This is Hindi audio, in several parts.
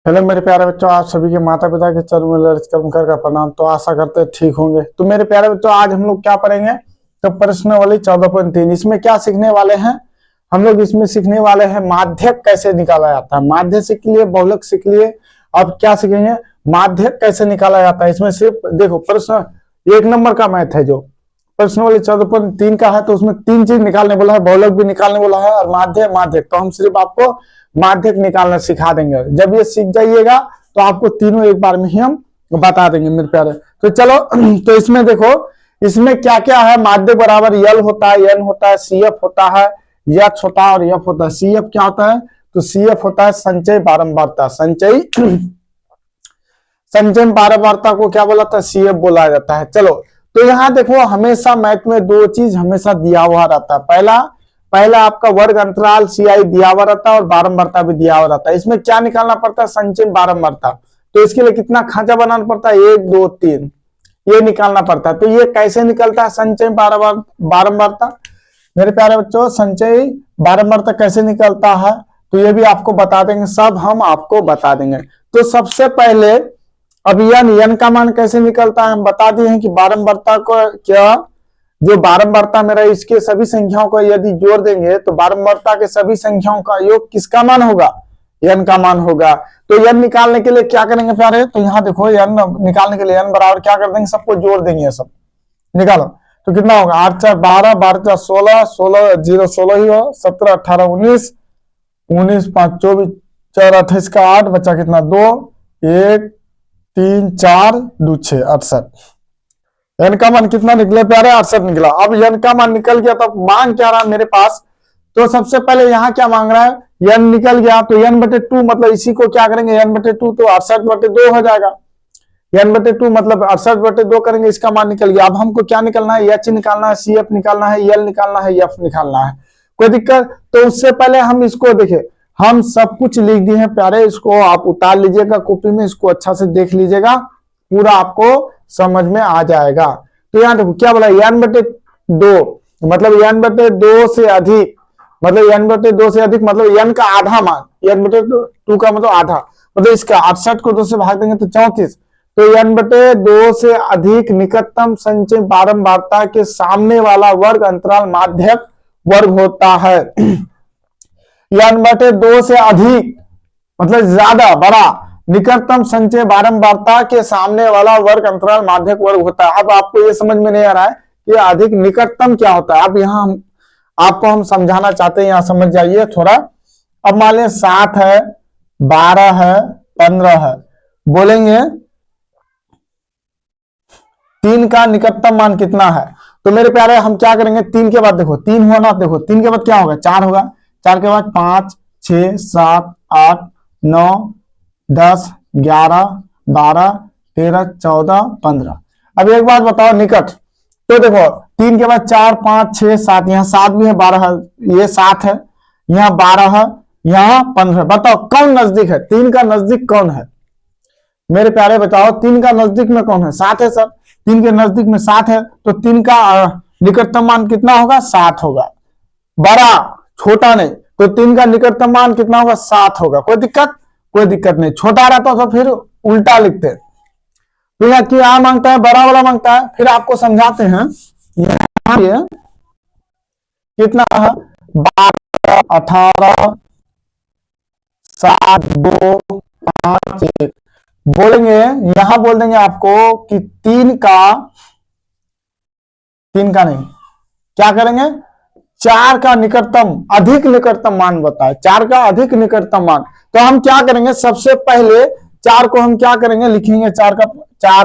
हेलो मेरे प्यारे बच्चों, आप सभी के माता पिता के चरणों में लर्ज कर प्रणाम। तो आशा करते हैं ठीक होंगे। तो मेरे प्यारे बच्चों, आज हम लोग क्या पढ़ेंगे? तो प्रश्नावली 14.3 इसमें क्या सीखने वाले हैं हम लोग? इसमें सीखने वाले हैं माध्यक कैसे निकाला जाता है। माध्य सीख लिए, बहुलक सीख लिए, अब क्या सीखेंगे? माध्यक कैसे निकाला जाता है। इसमें सिर्फ देखो, प्रश्न 1 नंबर का मैथ है जो प्रश्नावली 14.3 का है। तो उसमें 3 चीज निकालने बोला है, बहुलक भी निकालने बोला है और माध्य माध्यक। तो हम सिर्फ आपको माध्यक निकालना सिखा देंगे। जब ये सीख जाइएगा तो आपको तीनों एक बार में ही हम बता देंगे मेरे प्यारे। तो चलो तो इसमें देखो, इसमें क्या क्या है। माध्य बराबर यल होता है, एन होता है, सी एफ होता है, यच होता है और एफ होता है। सी एफ क्या होता है? तो सी एफ होता है संचय बारंबारता। संचय बारंबारता को क्या बोला था? सी एफ बोला जाता है। चलो तो यहाँ देखो, हमेशा मैथ में 2 चीज हमेशा दिया हुआ रहता है। पहला आपका वर्ग अंतराल CI दिया हुआ रहता है और बारंबारता भी दिया हुआ रहता है। इसमें क्या निकालना पड़ता है? संचय बारंबारता। तो इसके लिए कितना खांचा बनाना पड़ता है? 1 2 3 ये निकालना पड़ता है। तो ये कैसे निकलता है संचय बारंबारता? मेरे प्यारे बच्चों, संचय बारंबारता कैसे निकलता है तो ये भी आपको बता देंगे, सब हम आपको बता देंगे। तो सबसे पहले अब यन का मान कैसे निकलता है हम बता दिए हैं कि बारंबारता को क्या, जो बारंबारता मेरा इसके सभी संख्याओं को यदि जोड़ देंगे तो बारंबारता के सभी संख्याओं का योग किसका मान होगा? n का मान होगा। तो n निकालने के लिए क्या करेंगे प्यारे? तो यहाँ देखो, n निकालने के लिए n बराबर क्या कर देंगे? सबको जोड़ देंगे, सब निकालो। तो कितना होगा? 8 4 12, 12 4 16, 16 0 16 ही हो, 17 18 19, 19 5 24, 4 28 का 8 बचा कितना? 2 1 3 4 2 6 68। n का मान कितना निकले प्यारे? 68 निकला। अब n का मान निकल गया तो मांग क्या रहा मेरे पास? तो सबसे पहले यहाँ क्या मांग रहा है? n निकल गया तो n/2 मतलब इसी को क्या करेंगे? n/2 तो 68/2 हो जाएगा। n/2 मतलब 68/2 करेंगे, इसका मान निकल गया। अब हमको क्या निकलना है? h निकालना है, CF निकालना है, l निकालना है, f निकालना है। कोई दिक्कत? तो उससे पहले हम इसको देखें, हम सब कुछ लिख दिए हैं प्यारे। इसको आप उतार लीजिएगा कॉपी में, इसको अच्छा से देख लीजिएगा, पूरा आपको समझ में आ जाएगा। तो यहाँ देखो क्या बोला? n/2 मतलब n/2 से अधिक, मतलब n/2 से अधिक मतलब n का आधा मान, n/2 का मतलब आधा, मतलब इसका 68 को 2 से भाग देंगे तो 34। तो n/2 से अधिक निकटतम संचय बारंबारता के सामने वाला वर्ग अंतराल माध्यक वर्ग होता है। n/2 से अधिक मतलब ज्यादा बड़ा निकटतम संचय बारंबारता के सामने वाला वर्ग अंतराल माध्यक वर्ग होता है। अब आपको ये समझ में नहीं आ रहा है कि अधिक निकटतम क्या होता है। अब यहाँ आपको हम समझाना चाहते हैं, यहाँ समझ जाइए थोड़ा। अब मान लें 7 है, 12 है, 15 है, बोलेंगे 3 का निकटतम मान कितना है? तो मेरे प्यारे हम क्या करेंगे? 3 के बाद देखो 3 हुआ ना, देखो 3 के बाद क्या होगा? 4 होगा, 4 के बाद 5 6 7 8 9 10 11 12 13 14 15। अब एक बात बताओ, निकट। तो देखो 3 के बाद 4 5 6 7, यहाँ 7 भी है, 12 है, ये 7 है, यहाँ 12 है, यहाँ 15। बताओ कौन नजदीक है? 3 का नजदीक कौन है मेरे प्यारे? बताओ 3 का नजदीक में कौन है? 7 है सर। 3 के नजदीक में 7 है, तो 3 का निकटतम मान कितना होगा? 7 होगा। बड़ा छोटा नहीं, तो 3 का निकटतम मान कितना होगा? 7 होगा। कोई दिक्कत? कोई दिक्कत नहीं। छोटा रहता तो फिर उल्टा लिखते। तो यहाँ क्या मांगता है? बड़ा वाला मांगता है। फिर आपको समझाते हैं। ये कितना है? 12 18 7 2 5 1 बोलेंगे, यहां बोल देंगे आपको कि 3 का नहीं, क्या करेंगे? 4 का निकटतम अधिक निकटतम मान बताए, 4 का अधिक निकटतम मान। तो हम क्या करेंगे? सबसे पहले 4 को हम क्या करेंगे? लिखेंगे 4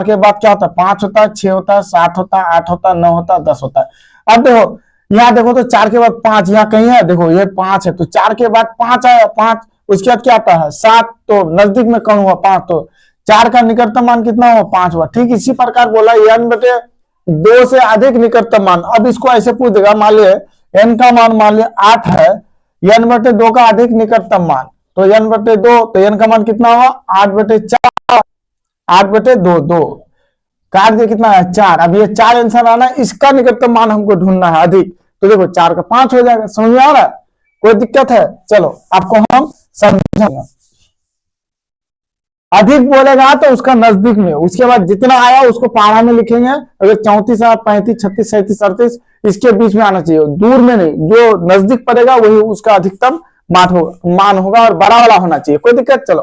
के बाद क्या होता है? 5 होता है, 6 होता है, 7 होता है, 8 होता है, 9 होता है, 10 होता है। अब देखो यहाँ देखो, तो 4 के बाद 5 यहाँ कहीं है, देखो ये 5 है, तो 4 के बाद 5 आया, 5 उसके बाद क्या आता है? 7। तो नजदीक में कौन हुआ? 5। तो 4 का निकटतम मान कितना हुआ? 5 हुआ। ठीक इसी प्रकार बोला n/2 से अधिक निकटतम मान। अब इसको ऐसे पूछ देगा, मान लिया n का मान मान लिया 8 है, n/2 का अधिक निकटतम मान, तो n/2 तो n का मान कितना हुआ? 8/4, 8/2 2 काट दे, कितना है? 4। अब ये 4 आंसर आना है, इसका निकटतम मान हमको ढूंढना है अधिक। तो देखो 4 का 5 हो जाएगा। समझ में आ रहा है? कोई दिक्कत है? चलो आपको हम समझाएंगे। अधिक बोलेगा तो उसका नजदीक में, उसके बाद जितना आया उसको पारा में लिखेंगे। अगर 34 आया, 35, 36, 37, 38 इसके बीच में आना चाहिए, दूर में नहीं। जो नजदीक पड़ेगा वही उसका अधिकतम मान होगा और बड़ा वाला होना चाहिए। कोई दिक्कत? चलो,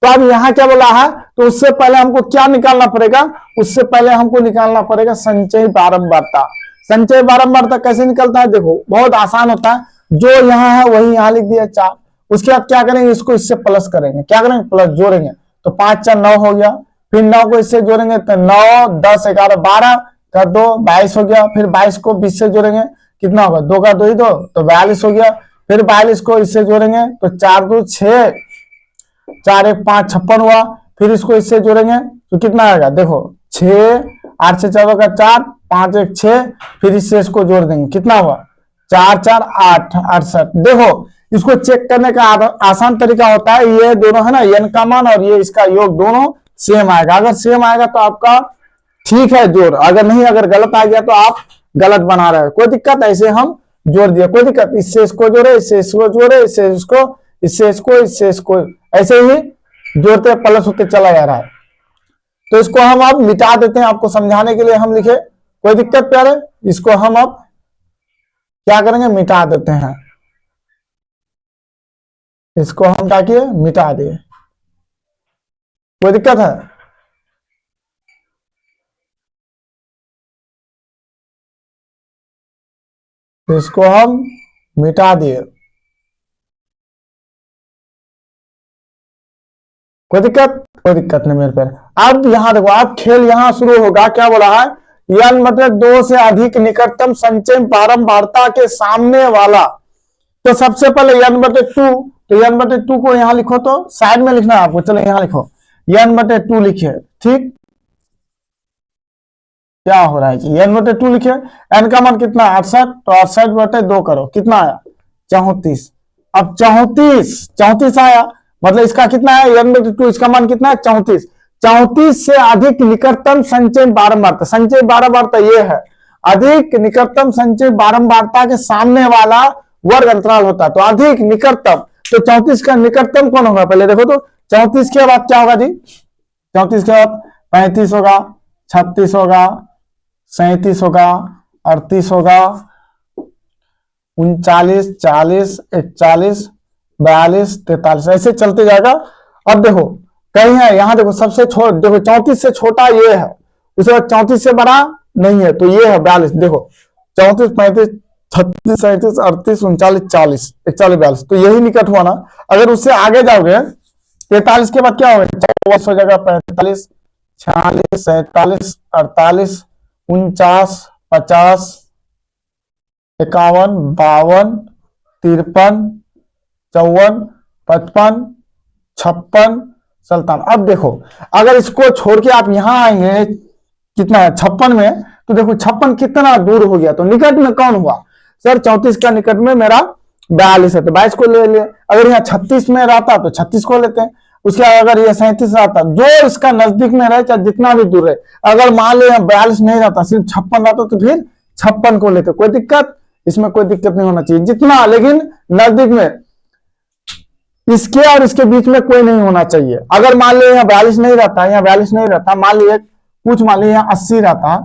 तो अब यहाँ क्या बोला है, तो उससे पहले हमको क्या निकालना पड़ेगा, उससे पहले हमको निकालना पड़ेगा संचयी बारंबारता। संचयी बारंबारता कैसे निकलता है, देखो बहुत आसान होता है। जो यहाँ है वही यहाँ लिख दिया 4। उसके बाद क्या करेंगे, इसको इससे प्लस करेंगे। क्या करेंगे, प्लस जोड़ेंगे। तो 5 4 9 हो गया। फिर 9 को इससे जोड़ेंगे तो 9 10 11 12 का 2 22 हो गया। फिर 22 को 20 से जोड़ेंगे, कितना होगा, 2 का 2 ही 2 तो 42 हो गया। फिर 42 को इससे जोड़ेंगे तो 4 2 6, 4 1 5 56 हुआ। फिर इसको इससे जोड़ेंगे तो कितना आएगा, देखो 6 8 से 14 का 4 5 1 6। फिर इससे इसको जोड़ देंगे, कितना हुआ 4 4 8 68। देखो इसको चेक करने का आसान तरीका होता है, ये दोनों है ना, n का मान और ये इसका योग दोनों सेम आएगा। अगर सेम आएगा तो आपका ठीक है जोड़, अगर नहीं, अगर गलत आ गया तो आप गलत बना रहे हो। कोई दिक्कत? ऐसे हम जोड़ दिया, कोई दिक्कत? इससे इसको जोड़े, इससे इसको जोड़े, इससे इसको, इससे इसको, इससे इसको, ऐसे ही जोड़ते प्लस होते चला जा रहा है। तो इसको हम अब मिटा देते हैं, आपको समझाने के लिए हम लिखे। कोई दिक्कत प्यारे? इसको हम अब क्या करेंगे, मिटा देते हैं। इसको हम क्या किए, मिटा दिए। कोई दिक्कत है? तो इसको हम मिटा दिए। कोई दिक्कत? कोई दिक्कत नहीं मेरे पर। अब यहां देखो, अब खेल यहां शुरू होगा। क्या बोला है, n मतलब 2 से अधिक निकटतम संचय बारंबारता के सामने वाला। तो सबसे पहले n बटे 2, तो n बटे 2 को यहां लिखो, तो साइड में लिखना है आपको। चलो यहां लिखो, n बटे 2 लिखिए। ठीक, क्या हो रहा है जी, n बटे 2 लिखिए। n का मान कितना, 68, तो 68 बटे 2 करो, कितना आया 34। अब 34 आया, मतलब इसका कितना है, n बटे 2, इसका मान कितना है 34। 34 से अधिक निकटतम संचय बारंबारता, संचय बारंबारता ये है, अधिक निकटतम संचय बारंबारता के सामने वाला वर्ग अंतराल होता है। तो अधिक निकटतम, तो 34 का निकटतम कौन होगा, पहले देखो तो 34 के बाद क्या होगा जी, 34 के बाद 35 होगा, 36 होगा, 37 होगा, 38 होगा, 39 40 41 42 43, ऐसे चलते जाएगा। अब देखो कहीं है, यहां देखो सबसे देखो 34 से छोटा ये है, उसके बाद 34 से बड़ा नहीं है, तो ये है 42। देखो 34 35 36 37 38 39 40 41 42, तो यही निकट हुआ ना। अगर उससे आगे जाओगे 43 के बाद क्या होगा, 44 हो जाएगा, 45 46 47 48 49 50 51 52 53 54 55 56 57। अब देखो अगर इसको छोड़ के आप यहां आएंगे, कितना है 56 में, तो देखो 56 कितना दूर हो गया, तो निकट में कौन हुआ सर, 34 का निकट में मेरा 42 है, तो 22 को ले लिए। अगर यहाँ 36 में रहता तो 36 को लेते हैं। उसके बाद अगर ये 37 रहता, जो इसका नजदीक में रहे चाहे जितना भी दूर रहे, अगर मान लो 42 नहीं रहता, सिर्फ 56 रहता, तो फिर 56 को लेते। कोई दिक्कत? इसमें कोई दिक्कत नहीं होना चाहिए, जितना लेकिन नजदीक में, इसके और इसके बीच में कोई नहीं होना चाहिए। अगर मान लो यहाँ 42 नहीं रहता, यहाँ 42 नहीं रहता, मान लीजिए कुछ, मान लीजिए यहाँ 80 रहता,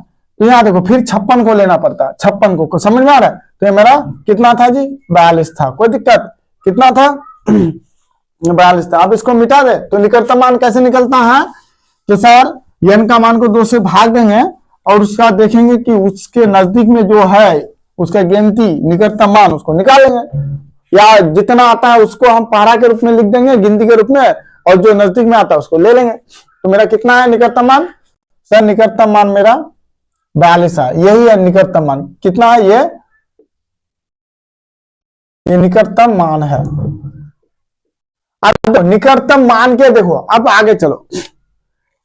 तो यहाँ देखो फिर 56 को लेना पड़ता, 56 को समझ में आ रहा है। तो ये मेरा कितना था जी, 42 था। कोई दिक्कत? कितना था 42 था। अब इसको मिटा दे तो निकटतम मान कैसे निकलता है, तो सर n का मान को 2 से भाग देंगे और उसका देखेंगे कि उसके नजदीक में जो है उसका गिनती निकटतम मान, उसको निकालेंगे, या जितना आता है उसको हम पारा के रूप में लिख देंगे, गिनती के रूप में, और जो नजदीक में आता है उसको ले लेंगे। तो मेरा कितना है निकटतम मान, सर निकटतम मान मेरा 42 है। यही है निकटतम मान, कितना है ये निकटतम मान है। अब निकटतम मान के देखो, अब आगे चलो,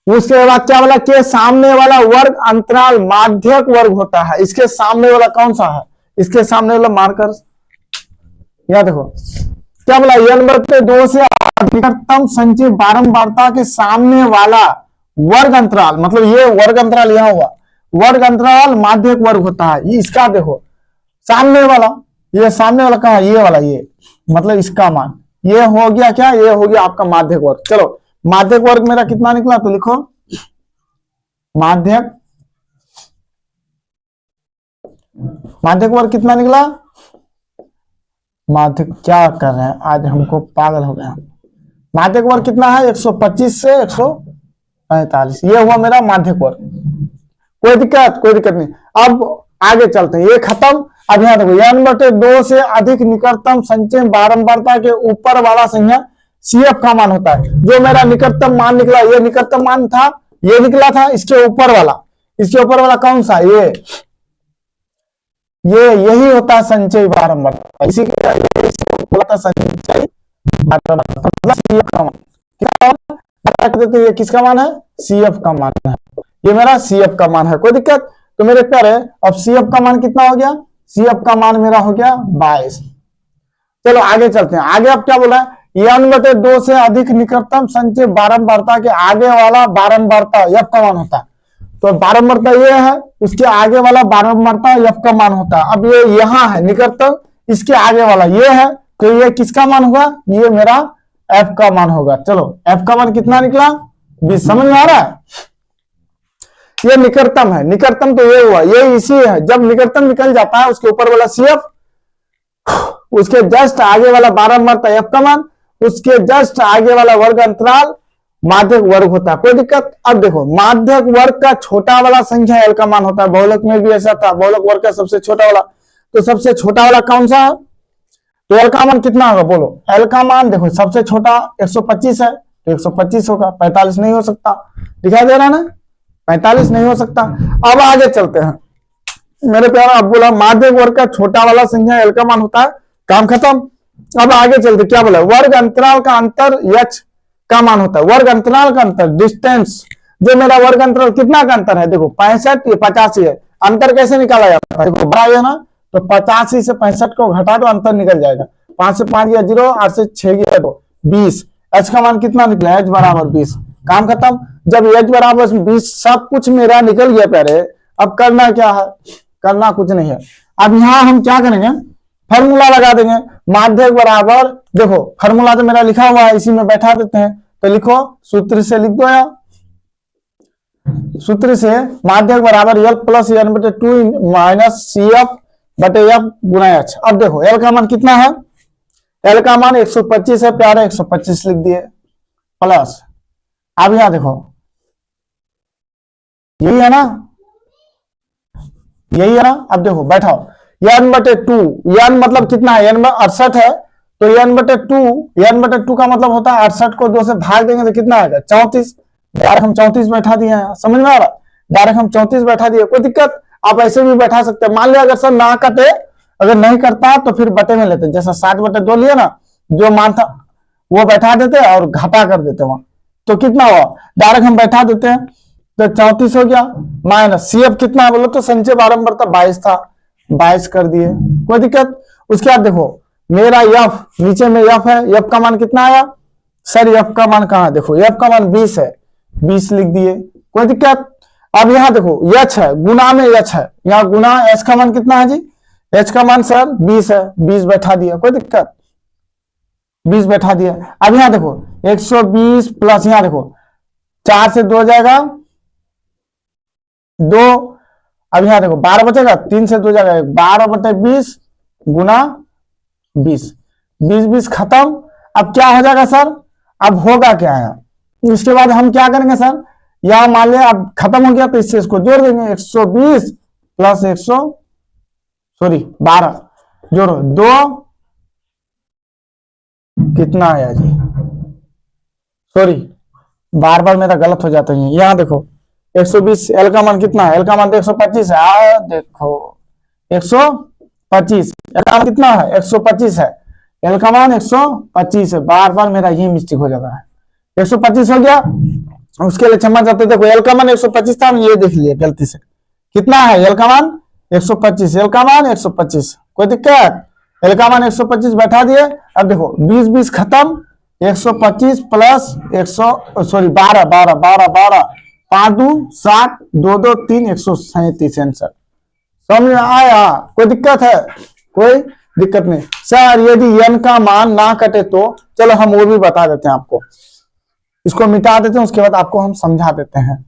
उसके बाद क्या बोला, के सामने वाला वर्ग अंतराल माध्यक वर्ग होता है। इसके सामने वाला कौन सा है, इसके सामने वाला मार्कर, यह देखो क्या बोला, n बटे 2 से निकटतम संचय बारंबारता के सामने वाला वर्ग अंतराल, मतलब ये वर्ग अंतराल यहां हुआ, वर्ग अंतराल माध्यक वर्ग होता है। इसका देखो सामने वाला, ये सामने वाला कहां, ये वाला, ये मतलब इसका मान, ये हो गया क्या, ये हो गया आपका माध्यक वर्ग। चलो माध्यक वर्ग मेरा कितना निकला, तो लिखो माध्यक वर्ग कितना निकला। माध्यक क्या कर रहे हैं आज, हमको पागल हो गया। माध्यक वर्ग कितना है, 125 से 145, ये हुआ मेरा माध्यक वर्ग। कोई दिक्कत नहीं। अब आगे चलते हैं, ये खत्म। अब यहाँ देखो n/2 से अधिक निकटतम संचय बारंबारता के ऊपर वाला संख्या CF का मान होता है। जो मेरा निकटतम मान निकला, ये निकटतम मान था, ये निकला था, इसके ऊपर वाला कौन सा, यही होता है संचय बारंबारता। इसी के बोला था संचय बारंबारता, मतलब CF का मान। ये किसका मान है, CF का मान है। ये मेरा CF का मान है, कोई दिक्कत। तो मेरे प्यारे अब CF का मान कितना हो गया, CF का मान मेरा हो गया 22। चलो आगे चलते हैं। आगे अब क्या बोला है, n/2 से अधिक निकटतम संचय बारंबारता के आगे वाला बारंबारता F का मान होता है। तो बारंबारता ये है, उसके आगे वाला बारंबारता F का मान होता है। अब ये यहाँ है निकटतम, इसके आगे वाला ये है, तो ये किसका मान होगा, ये मेरा F का मान होगा। चलो F का मान कितना निकला, 20। समझ में आ रहा है, ये निकटतम है। निकटतम तो ये हुआ, ये इसी है। जब निकटतम निकल जाता है, उसके ऊपर वाला CF, उसके जस्ट आगे वाला बारंबारता F का मान, उसके जस्ट आगे वाला वर्ग अंतराल माध्यक वर्ग होता है। कोई दिक्कत। अब देखो माध्यक वर्ग का छोटा वाला संख्या L का मान होता है। बहुलक में भी ऐसा था, बहुलक वर्ग का सबसे छोटा वाला, तो सबसे छोटा वाला कौन सा है, तो L का मान कितना होगा, बोलो। L का मान देखो सबसे छोटा 125 है, तो 125 होगा, 45 नहीं हो सकता। दिखाई दे रहा है ना, 45 नहीं हो सकता। अब आगे चलते हैं मेरे प्यारा। अब बोला माध्यक वर्ग का छोटा वाला संख्या L का मान होता है, काम खत्म। अब आगे चलते, क्या बोला, वर्ग अंतराल का अंतर H का मान होता है। वर्ग अंतराल का अंतर, डिस्टेंस, जो मेरा वर्ग अंतराल कितना का अंतर है, देखो 65, ये 85 है। अंतर कैसे निकाला जाता है, देखो बड़ा है ना, तो 85 से 65 को घटा दो, अंतर निकल जाएगा। 5 से 5 गया 0, 8 से 6 गया 2, 20। H का मान कितना निकला, H बराबर 20, काम खत्म। जब H बराबर 20 सब कुछ मेरा निकल गया प्यारे, अब करना क्या है, करना कुछ नहीं है। अब यहां हम क्या करेंगे, फॉर्मूला लगा देंगे। माध्यक बराबर, देखो फॉर्मूला तो मेरा लिखा हुआ है, इसी में बैठा देते हैं। तो लिखो, सूत्र से लिख दो, या सूत्र से माध्यक बराबर L plus n/2 minus CF बटे F गुना H। अब देखो L का मान कितना है, L का मान 125 है प्यारे, 125 लिख दिए प्लस। अब यहां देखो यही है ना, यही है ना। अब देखो बैठाओ, n/2, n मतलब कितना है, n 68 है, तो n/2 का मतलब होता है 68 को 2 से भाग देंगे तो कितना आएगा, 34। डायरेक्ट हम 34 बैठा दिए हैं, समझ में आ रहा, डायरेक्ट हम 34 बैठा दिए। कोई दिक्कत, आप ऐसे भी बैठा सकते हैं। मान लिया अगर सर ना कटे, अगर नहीं करता तो फिर बटे में लेते, जैसा 60/2 लिया ना, जो मान था वो बैठा देते और घटा कर देते वहां, तो कितना हुआ, डायरेक्ट हम बैठा देते हैं, तो 34 हो गया। माइनस CF कितना है बोलो, तो संचय बारंबारता 22 था, 22 कर दिए, कोई दिक्कत। उसके बाद देखो मेरा F, नीचे में F है, F का मान कितना आया सर, F का मान कहां, देखो F का मान 20 है, 20 लिख दिए, कोई दिक्कत। अब यहां देखो H है, गुना में H है, यहाँ गुना H का मान कितना है जी, H का मान सर 20 है, 20 बैठा दिया, कोई दिक्कत, 20 बैठा दिया। अब यहां देखो 120 प्लस, यहां देखो 4 से 2 जाएगा 2, अब यहां देखो 12 बचेगा, 3 से 2 जाएगा 12/20 गुना 20, 20 खत्म। अब क्या हो जाएगा सर, अब होगा क्या है, उसके बाद हम क्या करेंगे सर, यहां मान लिया अब खत्म हो गया, तो इससे इसको जोड़ देंगे, 120 प्लस 12 जोड़ो 2, कितना आया जी, सॉरी बार बार मेरा गलत हो जाता है। यहां देखो 120, L का मान कितना है, L का मान तो 125 है, देखो 125, L का मान कितना है 125 है, L का मान 125 है, बार बार मेरा यही मिस्टेक हो जाता है। 125 हो गया, उसके लिए क्षमा चाहते, देखो L का मान 125 था, हम ये देख लिए गलती से, कितना है L का मान 125, L का मान 125, कोई दिक्कत, L का मान 125 बैठा दिए। अब देखो 20 खत्म, 125 प्लस 12 5 2 7 2 2 3 137 आंसर। समझ में आया, कोई दिक्कत है, कोई दिक्कत नहीं सर। यदि n का मान ना कटे तो चलो हम वो भी बता देते हैं आपको। इसको मिटा देते हैं, उसके बाद आपको हम समझा देते हैं।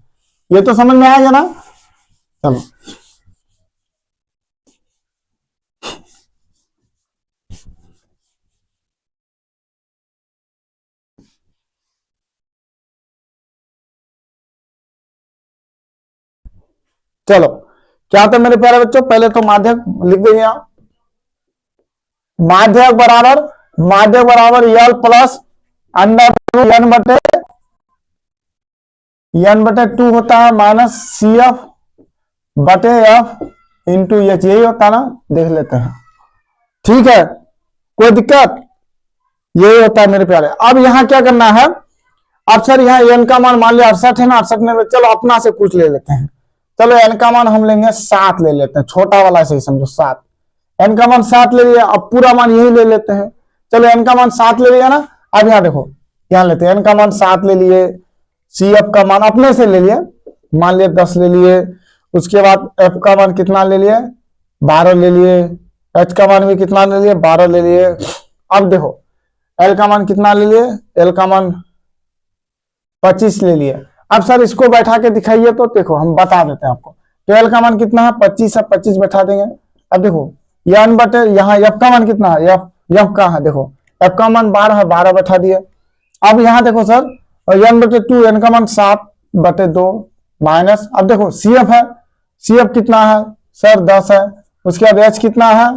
ये तो समझ में आएगा ना। चलो चलो क्या होता है मेरे प्यारे बच्चों, पहले तो माध्यक लिख देंगे आप। माध्यक बराबर यल प्लस अंडर एन बटे 2 होता है माइनस सी एफ बटे एफ इंटू एच, यही होता है ना, देख लेते हैं। ठीक है, कोई दिक्कत, यही होता है मेरे प्यारे। अब यहां क्या करना है, अब सर यहाँ एन का मान लिया 68 है ना, 68 में चलो अपना से कुछ ले लेते हैं। चलो एन का मान हम लेंगे 7 ले लेते हैं, छोटा वाला से ही समझो 7। एन का मान 7 ले लिया, अब पूरा मान यही ले लेते हैं। चलो एन का मान 7 ले लिया ना, अब यहाँ देखो, यहाँ लेते हैं एन का मान 7 ले लिए, सी एफ का मान अपने से ले लिए, मान लिया 10 ले लिए, उसके बाद एफ का मान कितना ले लिए 12 ले लिए, एच का मान भी कितना ले लिए 12 ले लिए। अब देखो एल का मान कितना ले लिए, एल का मान 25 ले लिए। अब सर इसको बैठा के दिखाइए तो देखो हम बता देते हैं आपको। तो एल का मान कितना है 25 है, 25 बैठा देंगे। अब देखो एन बटे यहाँ एफ का मान कितना है, एफ का है, देखो एफ का मान 12 है, 12 बैठा दिए। अब यहाँ देखो सर एन बटे 2, एन का मान 7 बटे 2 माइनस, अब देखो सी एफ है, सी एफ कितना है सर 10 है, उसके बाद एच कितना है,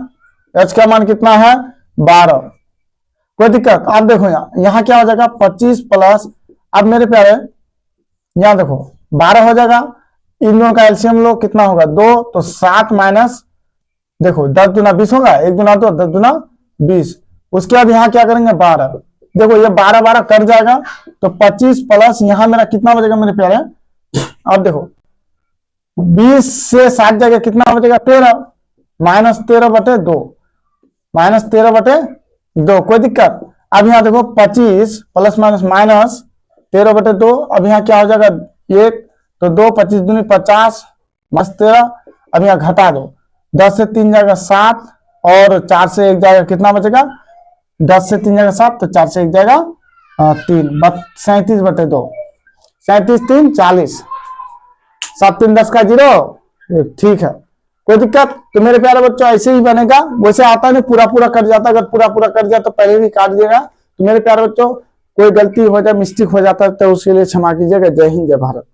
एच का मान कितना है 12, कोई दिक्कत। अब देखो यहाँ क्या हो जाएगा 25 प्लस, अब मेरे प्यारे यहाँ देखो 12 हो जाएगा, इन दोनों का एलसीएम लो कितना होगा 2, तो 7 माइनस देखो 10 दूना 20 होगा, 1 दूना 2, 10 दूना 20। उसके बाद यहाँ क्या करेंगे 12, देखो ये 12 12 कर जाएगा, तो 25 प्लस यहाँ मेरा कितना बचेगा मेरे प्यारे, अब देखो 20 से 7 जाएगा कितना बचेगा 13, माइनस 13 बटे 2, माइनस 13 बटे 2, कोई दिक्कत। अब यहाँ देखो 25 प्लस माइनस माइनस 13 बटे 2, अब यहाँ क्या हो जाएगा 1, तो 2 25 दूनी 50 माइनस 13, अब यहाँ घटा दो, 10 से 3 जाएगा 7 और 4 से 1 जाएगा कितना बचेगा, 10 से 3 जाएगा 7, तो 4 से 1 जाएगा 3, 37 बटे 2, 37 3 40, 7 3 10 का 0, ठीक है, कोई दिक्कत। तो मेरे प्यारे बच्चों ऐसे ही बनेगा, वैसे आता नहीं पूरा पूरा कट जाता, अगर पूरा पूरा कट जाता तो पहले भी काट दिएगा। तो मेरे प्यारे बच्चों कोई गलती हो जाए, मिस्टेक हो जाता है तो उसके लिए क्षमा कीजिएगा। जय हिंद, जय भारत।